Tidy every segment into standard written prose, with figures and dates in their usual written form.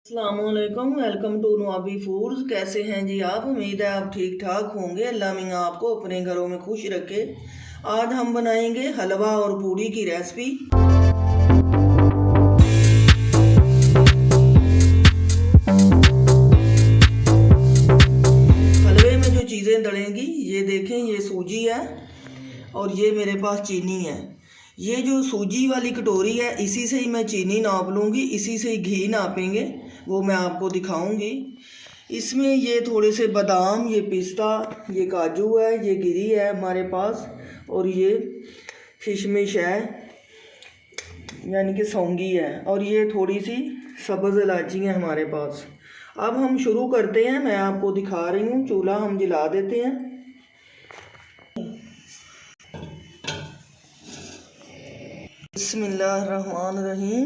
अस्सलामुअलैकुम, welcome to नवाबी foods. कैसे हैं जी आप? उम्मीद है आप ठीक ठाक होंगे। अल्लाह मियाँ आपको अपने घरों में खुश रखे। आज हम बनाएंगे हलवा और पूड़ी की रेसिपी। हलवे में जो चीज़ें डलेंगी ये देखें, ये सूजी है और ये मेरे पास चीनी है। ये जो सूजी वाली कटोरी है इसी से ही मैं चीनी नाप लूँगी, इसी से ही घी नापेंगे, वो मैं आपको दिखाऊंगी। इसमें ये थोड़े से बादाम, ये पिस्ता, ये काजू है, ये गिरी है हमारे पास, और ये किशमिश है यानी कि सौंगी है, और ये थोड़ी सी सब्ज़ इलायची है हमारे पास। अब हम शुरू करते हैं। मैं आपको दिखा रही हूँ। चूल्हा हम जला देते हैं। बिस्मिल्लाहिर्रहमानिर्रहीम।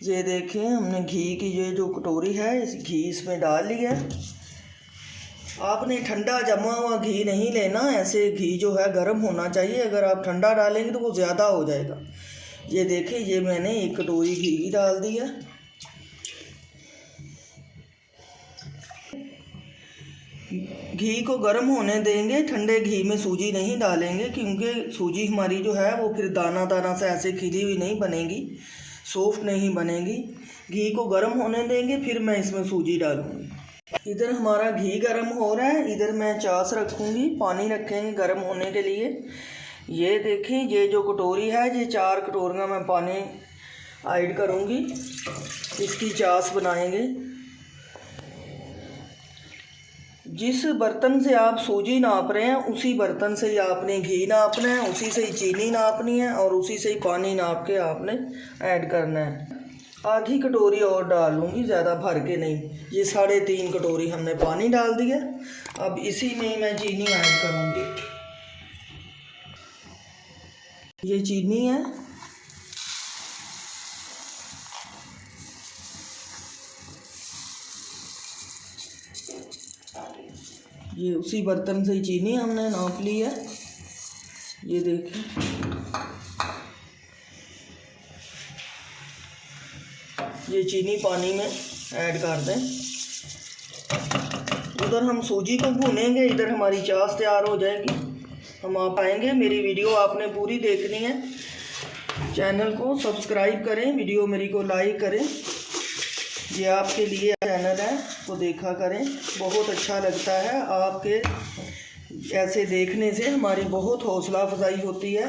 ये देखें, हमने घी की ये जो कटोरी है इस घी इसमें डाल लिया। आपने ठंडा जमा हुआ घी नहीं लेना, ऐसे घी जो है गर्म होना चाहिए। अगर आप ठंडा डालेंगे तो वो ज़्यादा हो जाएगा। ये देखें, ये मैंने एक कटोरी घी डाल दिया। घी को गर्म होने देंगे। ठंडे घी में सूजी नहीं डालेंगे क्योंकि सूजी हमारी जो है वो फिर दाना दाना से ऐसे खिली हुई नहीं बनेगी, सॉफ्ट नहीं बनेगी। घी को गर्म होने देंगे, फिर मैं इसमें सूजी डालूँगी। इधर हमारा घी गर्म हो रहा है, इधर मैं चास रखूँगी, पानी रखेंगे गर्म होने के लिए। ये देखें, ये जो कटोरी है ये 4 कटोरियाँ मैं पानी ऐड करूँगी, इसकी चास बनाएंगे। जिस बर्तन से आप सूजी नाप रहे हैं उसी बर्तन से ही आपने घी नापना है, उसी से ही चीनी नापनी है और उसी से ही पानी नाप के आपने ऐड करना है। आधी कटोरी और डालूँगी, ज़्यादा भर के नहीं। ये 3.5 कटोरी हमने पानी डाल दिया। अब इसी में ही मैं चीनी ऐड करूँगी। ये चीनी है, ये उसी बर्तन से ही चीनी हमने नाप ली है। ये देखें, ये चीनी पानी में ऐड कर दें। उधर हम सूजी को भूनेंगे, इधर हमारी चास तैयार हो जाएगी। हम आप आएंगे। मेरी वीडियो आपने पूरी देखनी है। चैनल को सब्सक्राइब करें, वीडियो मेरी को लाइक करें। ये आपके लिए चैनल है तो देखा करें, बहुत अच्छा लगता है। आपके ऐसे देखने से हमारी बहुत हौसला अफजाई होती है।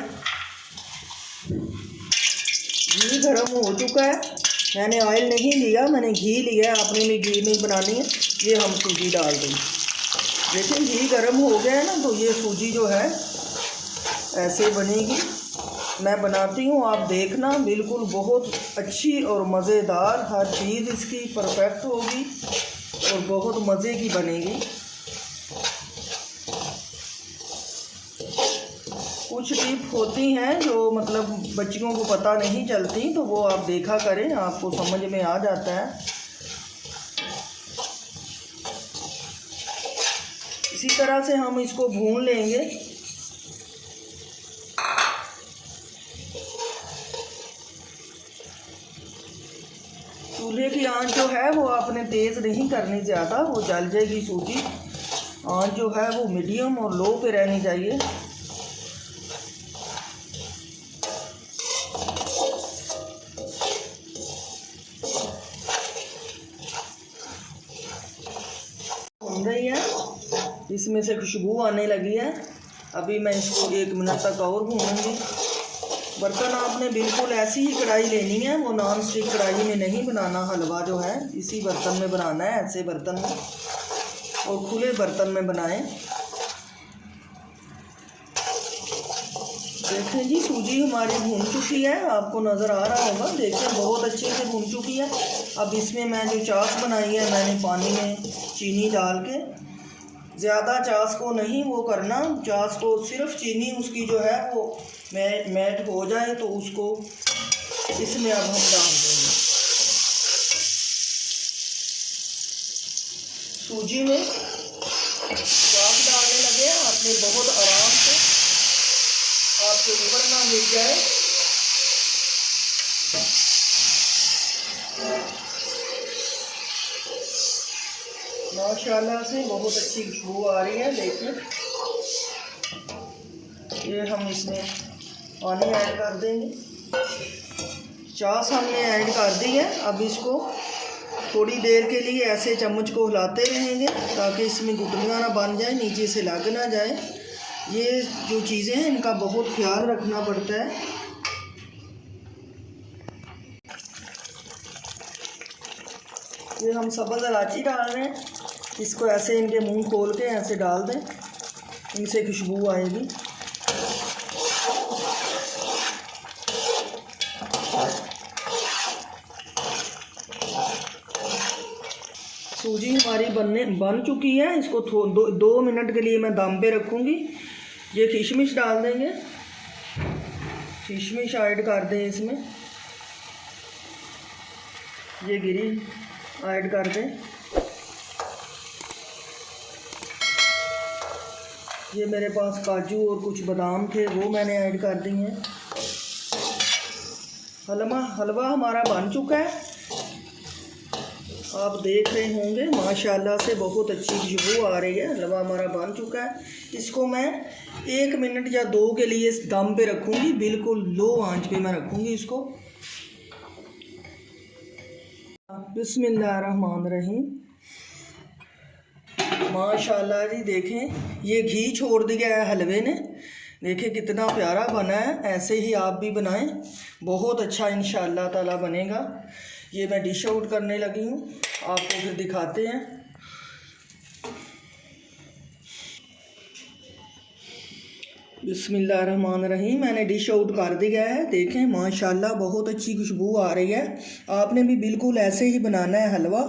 घी गर्म हो चुका है, मैंने ऑयल नहीं लिया, मैंने घी लिया है। आपने भी घी में बनानी है। ये हम सूजी डाल देंगे। देखिए, घी गर्म हो गया है ना, तो ये सूजी जो है ऐसे बनेगी। मैं बनाती हूँ, आप देखना, बिल्कुल बहुत अच्छी और मज़ेदार, हर चीज़ इसकी परफेक्ट होगी और बहुत मज़े की बनेगी। कुछ टिप होती हैं जो मतलब बच्चियों को पता नहीं चलती, तो वो आप देखा करें, आपको समझ में आ जाता है। इसी तरह से हम इसको भून लेंगे। चूल्हे की आंच जो है वो आपने तेज़ नहीं करनी ज़्यादा, वो जल जाएगी सूजी। आंच जो है वो मीडियम और लो पे रहनी चाहिए। भून रही है, इसमें से खुशबू आने लगी है। अभी मैं इसको 1 मिनट तक और भूनूंगी। बर्तन आपने बिल्कुल ऐसी ही कढ़ाई लेनी है, वो नॉन स्टिक कढ़ाई में नहीं बनाना। हलवा जो है इसी बर्तन में बनाना है, ऐसे बर्तन में, और खुले बर्तन में बनाएं। देखें जी, सूजी हमारी भून चुकी है, आपको नज़र आ रहा होगा। देखें, बहुत अच्छे से भून चुकी है। अब इसमें मैं जो चास बनाई है, मैंने पानी में चीनी डाल के, ज़्यादा चास को नहीं वो करना, चास को सिर्फ चीनी उसकी जो है वो मैट हो जाए तो उसको इसमें अब हम डाल देंगे। सूजी में चास डालने लगे, आपने बहुत आराम से, आपके ऊपर ना गिर जाए। माशाल्लाह से बहुत अच्छी खुशबू आ रही है। देखिए ये हम इसमें पानी ऐड कर देंगे। चास हमने ऐड कर दी है। अब इसको थोड़ी देर के लिए ऐसे चम्मच को हिलाते रहेंगे ताकि इसमें गुठलियाँ ना बन जाए, नीचे से लग ना जाए। ये जो चीज़ें हैं इनका बहुत ख्याल रखना पड़ता है। ये हम सब्ज़ इलायची डाल रहे हैं। इसको ऐसे इनके मुंह खोल के ऐसे डाल दें, इनसे खुशबू आएगी। सूजी हमारी बन चुकी है। इसको दो मिनट के लिए मैं दम पे रखूँगी। ये किशमिश डाल देंगे, किशमिश ऐड कर दें इसमें। ये गिरी ऐड कर दें। ये मेरे पास काजू और कुछ बादाम थे, वो मैंने ऐड कर दिए हैं। हलवा हमारा बन चुका है, आप देख रहे होंगे। माशाल्लाह से बहुत अच्छी खुशबू आ रही है। हलवा हमारा बन चुका है। इसको मैं 1 मिनट या 2 के लिए दम पे रखूँगी, बिल्कुल लो आंच पे मैं रखूँगी इसको। बिस्मिल्लाहिर्रहमानिर्रहीम। माशाल्लाह जी देखें, ये घी छोड़ दिया है हलवे ने। देखें कितना प्यारा बना है। ऐसे ही आप भी बनाएं, बहुत अच्छा इंशाअल्लाह ताला बनेगा। ये मैं डिश आउट करने लगी हूँ, आपको फिर दिखाते हैं। बिस्मिल्लाहिर्रहमानिर्रहीम। मैंने डिश आउट कर दिया है। देखें माशाल्लाह बहुत अच्छी खुशबू आ रही है। आपने भी बिल्कुल ऐसे ही बनाना है हलवा।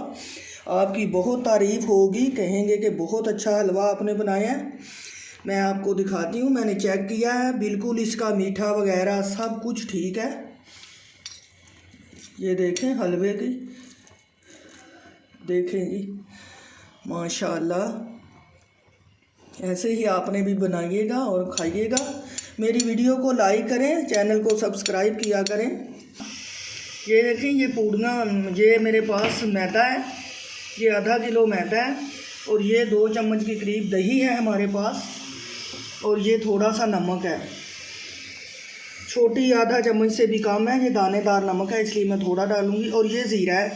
आपकी बहुत तारीफ़ होगी, कहेंगे कि बहुत अच्छा हलवा आपने बनाया है। मैं आपको दिखाती हूँ, मैंने चेक किया है, बिल्कुल इसका मीठा वगैरह सब कुछ ठीक है। ये देखें हलवे की, देखें जी माशाल्लाह। ऐसे ही आपने भी बनाइएगा और खाइएगा। मेरी वीडियो को लाइक करें, चैनल को सब्सक्राइब किया करें। ये देखें, ये पूड़ियाँ, ये मेरे पास मैदा है, ये आधा किलो मैदा है, और ये 2 चम्मच के करीब दही है हमारे पास, और ये थोड़ा सा नमक है, छोटी आधा चम्मच से भी कम है। ये दानेदार नमक है, इसलिए मैं थोड़ा डालूँगी। और ये ज़ीरा है,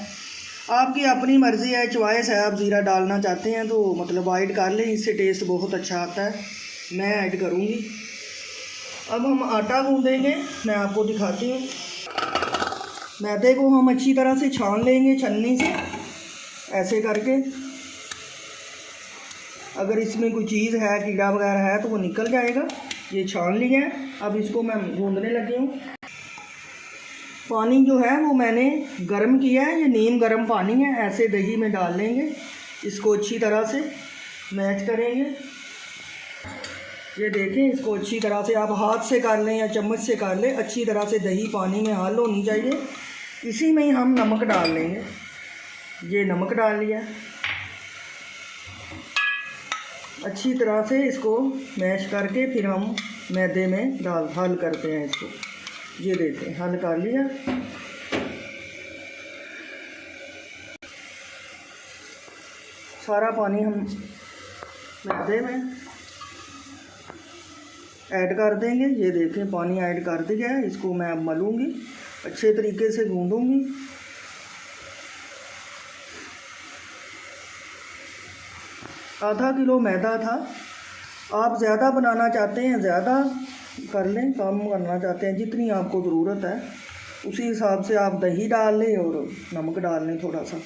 आपकी अपनी मर्ज़ी है, चॉइस है। आप ज़ीरा डालना चाहते हैं तो मतलब ऐड कर लें, इससे टेस्ट बहुत अच्छा आता है। मैं ऐड करूँगी। अब हम आटा गूँधेंगे, मैं आपको दिखाती हूँ। मैदे को हम अच्छी तरह से छान लेंगे छन्नी से, ऐसे करके। अगर इसमें कोई चीज़ है, कीड़ा वगैरह है, तो वो निकल जाएगा। ये छान लिया है। अब इसको मैं गूँधने लगी हूँ। पानी जो है वो मैंने गर्म किया है, ये नीम गर्म पानी है। ऐसे दही में डाल लेंगे, इसको अच्छी तरह से मैच करेंगे। ये देखें, इसको अच्छी तरह से आप हाथ से कर लें या चम्मच से कर लें, अच्छी तरह से दही पानी में हल होनी चाहिए। इसी में ही हम नमक डाल लेंगे। ये नमक डाल लिया। अच्छी तरह से इसको मैश करके फिर हम मैदे में हल करते हैं इसको। ये देखें, हल कर लिया। सारा पानी हम मैदे में ऐड कर देंगे। ये देखें, पानी ऐड कर दिया है। इसको मैं अब मलूँगी, अच्छे तरीके से गूँधूँगी। आधा किलो मैदा था। आप ज़्यादा बनाना चाहते हैं ज़्यादा कर लें, कम करना चाहते हैं जितनी आपको ज़रूरत है उसी हिसाब से आप दही डाल लें और नमक डाल लें थोड़ा सा।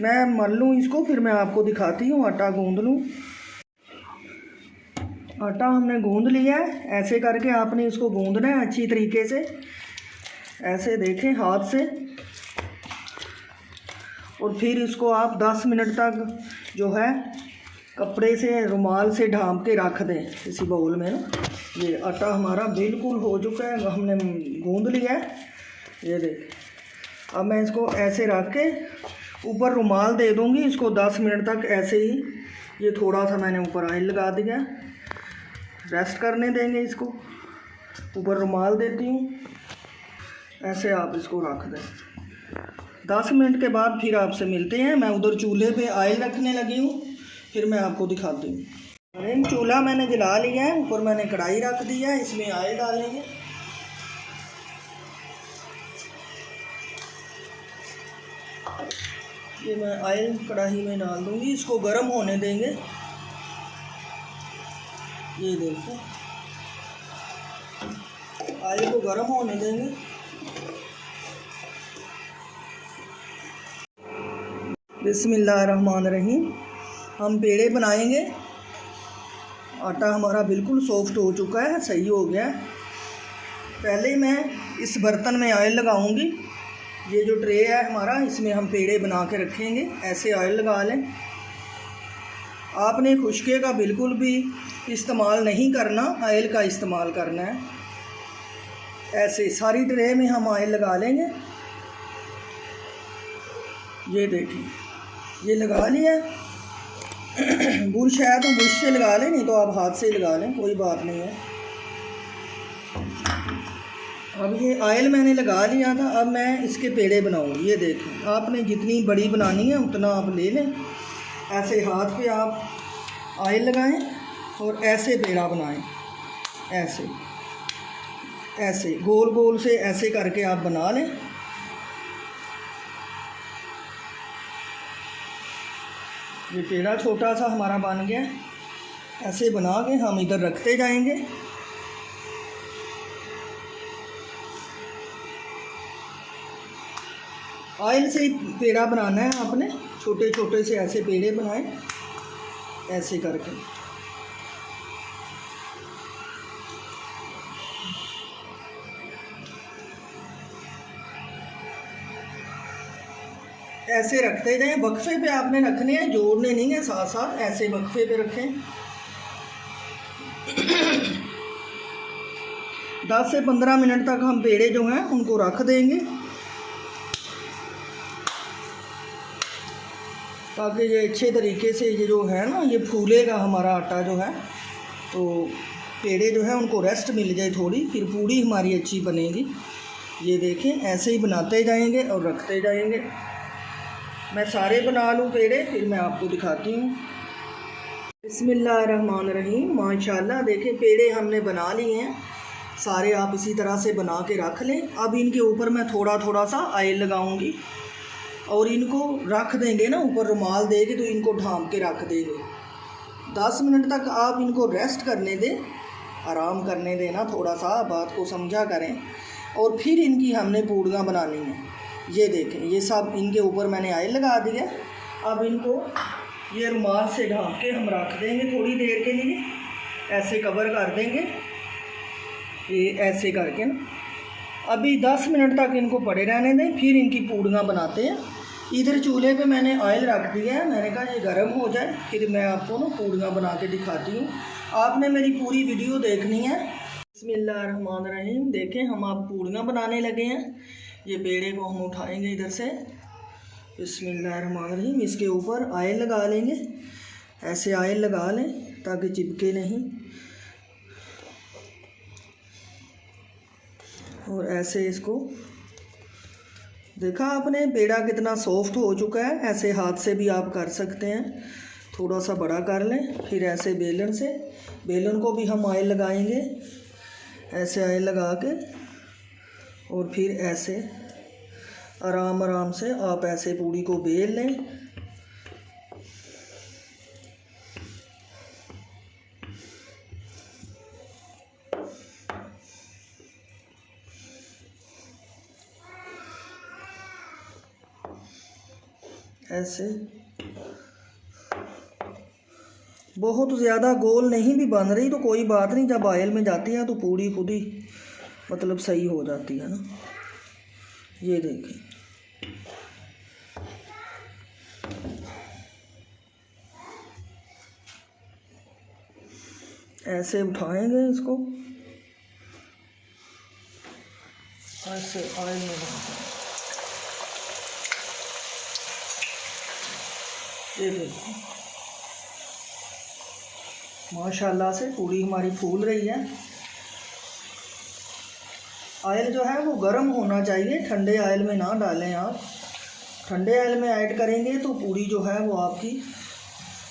मैं मल लूँ इसको, फिर मैं आपको दिखाती हूँ। आटा गूँध लूँ। आटा हमने गूँध लिया है। ऐसे करके आपने इसको गूँधना है अच्छी तरीके से, ऐसे देखें हाथ से। और फिर इसको आप 10 मिनट तक जो है कपड़े से, रुमाल से ढांप के रख दें किसी बाउल में ना। ये आटा हमारा बिल्कुल हो चुका है, हमने गूँध लिया है। ये देख, अब मैं इसको ऐसे रख के ऊपर रुमाल दे दूँगी। इसको 10 मिनट तक ऐसे ही, ये थोड़ा सा मैंने ऊपर ऑयल लगा दिया, रेस्ट करने देंगे इसको। ऊपर रुमाल देती हूँ, ऐसे आप इसको रख दें। 10 मिनट के बाद फिर आपसे मिलते हैं। मैं उधर चूल्हे पे ऑयल रखने लगी हूँ, फिर मैं आपको दिखाती हूँ। अरे चूल्हा मैंने जला लिया है, ऊपर मैंने कढ़ाई रख दी है, इसमें ऑयल डालेंगे। ये मैं ऑयल कढ़ाई में डाल दूँगी, इसको गर्म होने देंगे। ये देखो ऑयल को गर्म होने देंगे। बिस्मिल्लाहिर्रहमानिर्रहीम। हम पेड़े बनाएंगे। आटा हमारा बिल्कुल सॉफ्ट हो चुका है, सही हो गया है। पहले मैं इस बर्तन में ऑयल लगाऊंगी। ये जो ट्रे है हमारा, इसमें हम पेड़े बना के रखेंगे। ऐसे ऑयल लगा लें। आपने खुशके का बिल्कुल भी इस्तेमाल नहीं करना, ऑयल का इस्तेमाल करना है। ऐसे सारी ट्रे में हम ऑयल लगा लेंगे। ये देखिए, ये लगा लिया। बुरश है तो बुरश से लगा लें, नहीं तो आप हाथ से लगा लें, कोई बात नहीं है। अब ये ऑयल मैंने लगा लिया था। अब मैं इसके पेड़े बनाऊंगी। ये देखें, आपने जितनी बड़ी बनानी है उतना आप ले लें। ऐसे हाथ पे आप ऑयल लगाएं और ऐसे पेड़ा बनाएं। ऐसे ऐसे गोल गोल से ऐसे करके आप बना लें। ये पेड़ा छोटा सा हमारा बन गया। ऐसे बना के हम इधर रखते जाएंगे। ऑयल से ही पेड़ा बनाना है आपने। छोटे छोटे से ऐसे पेड़े बनाएं, ऐसे करके। ऐसे रखते जाएं। वक्फे पे आपने रखने हैं, जोड़ने नहीं है, साथ साथ ऐसे वक्फे पे रखें। 10 से 15 मिनट तक हम पेड़े जो हैं उनको रख देंगे, ताकि ये अच्छे तरीके से ये जो है ना, ये फूलेगा हमारा आटा जो है। तो पेड़े जो है उनको रेस्ट मिल जाए थोड़ी, फिर पूड़ी हमारी अच्छी बनेगी। ये देखें, ऐसे ही बनाते जाएंगे और रखते जाएंगे। मैं सारे बना लूँ पेड़े, फिर मैं आपको दिखाती हूँ। बिस्मिल्लाहिर्रहमानिर्रहीम। माशाल्लाह, देखें पेड़े हमने बना लिए हैं सारे। आप इसी तरह से बना के रख लें। अब इनके ऊपर मैं थोड़ा थोड़ा सा ऑयल लगाऊंगी और इनको रख देंगे ना, ऊपर रुमाल देंगे तो इनको ढांप के रख देंगे। 10 मिनट तक आप इनको रेस्ट करने दें, आराम करने देना, थोड़ा सा बात को समझा करें। और फिर इनकी हमने पूड़ियाँ बनानी हैं। ये देखें, ये सब इनके ऊपर मैंने ऑयल लगा दिया। अब इनको ये रुमाल से ढांप के हम रख देंगे थोड़ी देर के लिए। ऐसे कवर कर देंगे, ये ऐसे करके ना। अभी 10 मिनट तक इनको पड़े रहने दें, फिर इनकी पूड़ियाँ बनाते हैं। इधर चूल्हे पे मैंने ऑयल रख दिया है। मैंने कहा ये गर्म हो जाए, फिर मैं आपको ना पूड़ियाँ बना के दिखाती हूँ। आपने मेरी पूरी वीडियो देखनी है। बिस्मिल्लाहिर्रहमानिर्रहीम। देखें, हम आप पूड़ियाँ बनाने लगे हैं। ये पेड़े को हम उठाएंगे इधर से। बिस्मिल्लाहिर्रहमानिर्रहीम। इसके ऊपर ऑयल लगा लेंगे। ऐसे ऑयल लगा लें ताकि चिपके नहीं। और ऐसे इसको, देखा आपने पेड़ा कितना सॉफ्ट हो चुका है। ऐसे हाथ से भी आप कर सकते हैं। थोड़ा सा बड़ा कर लें, फिर ऐसे बेलन से, बेलन को भी हम ऑयल लगाएंगे। ऐसे ऑयल लगा के और फिर ऐसे आराम आराम से आप ऐसे पूड़ी को बेल लें। ऐसे बहुत ज़्यादा गोल नहीं भी बन रही तो कोई बात नहीं, जब ऑयल में जाती है तो पूड़ी खुद ही मतलब सही हो जाती है ना। ये देखें, ऐसे उठाएंगे इसको, ऐसे ऑयल में डालते हैं। ये देखो, माशाल्लाह से पूड़ी हमारी फूल रही है। ऑयल जो है वो गर्म होना चाहिए, ठंडे ऑयल में ना डालें आप। ठंडे ऑयल में ऐड करेंगे तो पूड़ी जो है वो आपकी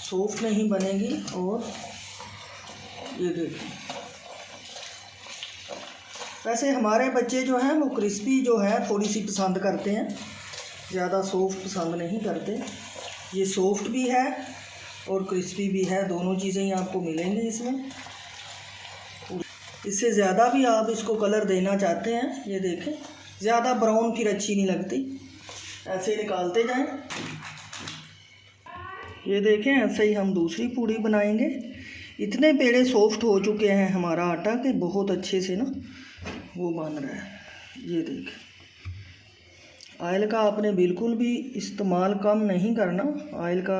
सॉफ्ट नहीं बनेगी। और ये देखिए, वैसे हमारे बच्चे जो हैं वो क्रिस्पी जो है थोड़ी सी पसंद करते हैं, ज़्यादा सॉफ्ट पसंद नहीं करते। ये सॉफ्ट भी है और क्रिस्पी भी है, दोनों चीज़ें ही आपको मिलेंगी इसमें। इससे ज़्यादा भी आप इसको कलर देना चाहते हैं, ये देखें, ज़्यादा ब्राउन फिर अच्छी नहीं लगती। ऐसे निकालते जाएं। ये देखें, ऐसे ही हम दूसरी पूड़ी बनाएंगे। इतने पेड़े सॉफ्ट हो चुके हैं हमारा आटा कि बहुत अच्छे से ना वो बन रहा है। ये देखें, ऑयल का आपने बिल्कुल भी इस्तेमाल कम नहीं करना, ऑयल का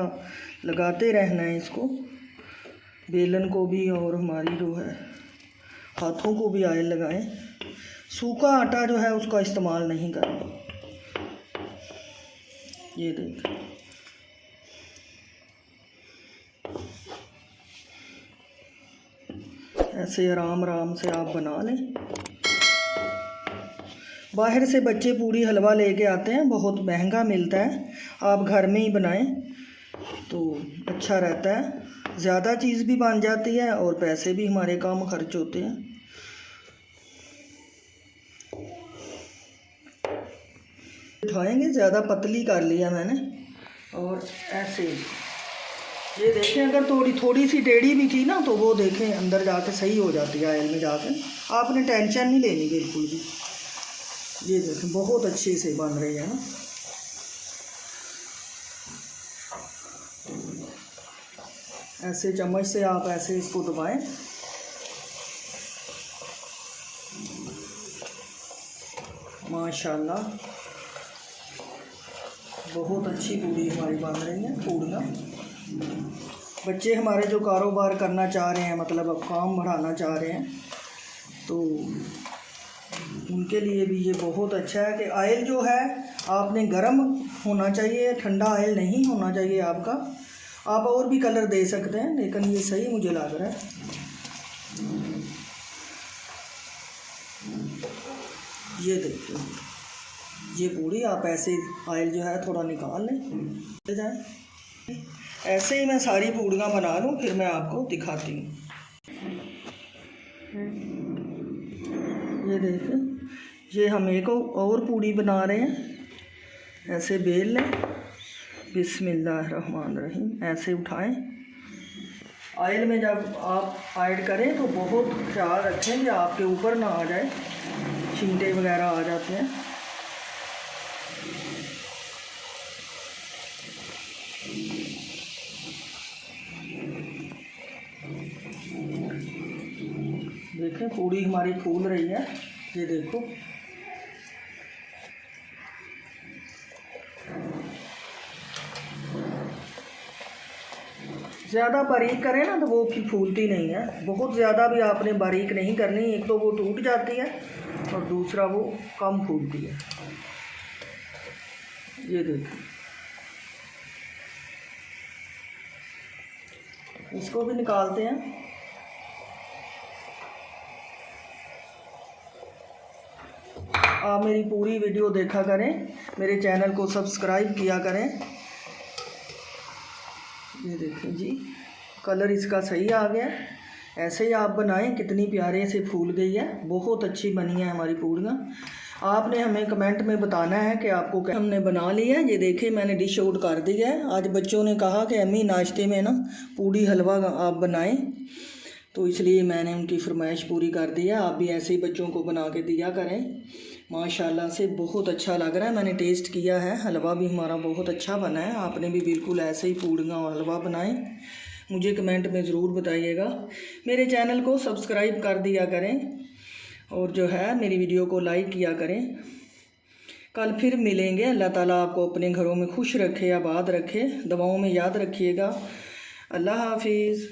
लगाते रहना है इसको, बेलन को भी और हमारी जो है हाथों को भी ऑयल लगाएं। सूखा आटा जो है उसका इस्तेमाल नहीं करना। ये देखें, ऐसे आराम आराम से आप बना लें। बाहर से बच्चे पूड़ी हलवा लेके आते हैं, बहुत महंगा मिलता है। आप घर में ही बनाएं तो अच्छा रहता है, ज़्यादा चीज़ भी बन जाती है और पैसे भी हमारे कम खर्च होते हैं। उठाएंगे, ज़्यादा पतली कर लिया मैंने। और ऐसे ये देखें, अगर थोड़ी सी टेढ़ी भी की ना तो वो देखें अंदर जाके सही हो जाती है ऑयल में जाके। आपने टेंशन नहीं लेनी बिल्कुल भी। ये देखें, बहुत अच्छे से बन रही है ना। ऐसे चम्मच से आप ऐसे इसको दबाएं। माशाल्लाह, बहुत अच्छी पूड़ी हमारी बन रही है। पूड़ियाँ बच्चे हमारे जो कारोबार करना चाह रहे हैं, मतलब अब काम बढ़ाना चाह रहे हैं, तो उनके लिए भी ये बहुत अच्छा है कि ऑयल जो है आपने गर्म होना चाहिए, ठंडा ऑयल नहीं होना चाहिए आपका। आप और भी कलर दे सकते हैं, लेकिन ये सही मुझे लग रहा है। ये देखिए, ये पूड़ी आप ऐसे ऑयल जो है थोड़ा निकाल लें जाए। ऐसे ही मैं सारी पूड़ियाँ बना लूँ, फिर मैं आपको दिखाती हूँ। ये देखें, ये हम एक और पूड़ी बना रहे हैं। ऐसे बेल लें, बिस्मिल्लाहिर्रहमानिर्रहीम, ऐसे उठाएं। ऑयल में जब आप ऐड करें तो बहुत ख्याल रखें कि आपके ऊपर ना आ जाए, छींटे वगैरह आ जाते हैं। देखें, पूड़ी हमारी फूल रही है। ये देखो, ज़्यादा बारीक करें ना तो वो फिर फूलती नहीं है। बहुत ज़्यादा भी आपने बारीक नहीं करनी, एक तो वो टूट जाती है और दूसरा वो कम फूलती है। ये देखो, इसको भी निकालते हैं। आप मेरी पूरी वीडियो देखा करें, मेरे चैनल को सब्सक्राइब किया करें। ये देखें जी, कलर इसका सही आ गया। ऐसे ही आप बनाएं, कितनी प्यारे से फूल गई है, बहुत अच्छी बनी है हमारी पूड़ियाँ। आपने हमें कमेंट में बताना है कि आपको क्या। हमने बना लिया है। ये देखें, मैंने डिश आउट कर दी है। आज बच्चों ने कहा कि अम्मी नाश्ते में ना पूड़ी हलवा आप बनाएं, तो इसलिए मैंने उनकी फरमाइश पूरी कर दी है। आप भी ऐसे ही बच्चों को बना के दिया करें। माशाल्लाह से बहुत अच्छा लग रहा है। मैंने टेस्ट किया है, हलवा भी हमारा बहुत अच्छा बना है। आपने भी बिल्कुल ऐसे ही पूड़ियाँ और हलवा बनाएं। मुझे कमेंट में ज़रूर बताइएगा। मेरे चैनल को सब्सक्राइब कर दिया करें और जो है मेरी वीडियो को लाइक किया करें। कल फिर मिलेंगे। अल्लाह ताला आपको अपने घरों में खुश रखे, आबाद रखे, दुआओं में याद रखिएगा। अल्लाह हाफिज़।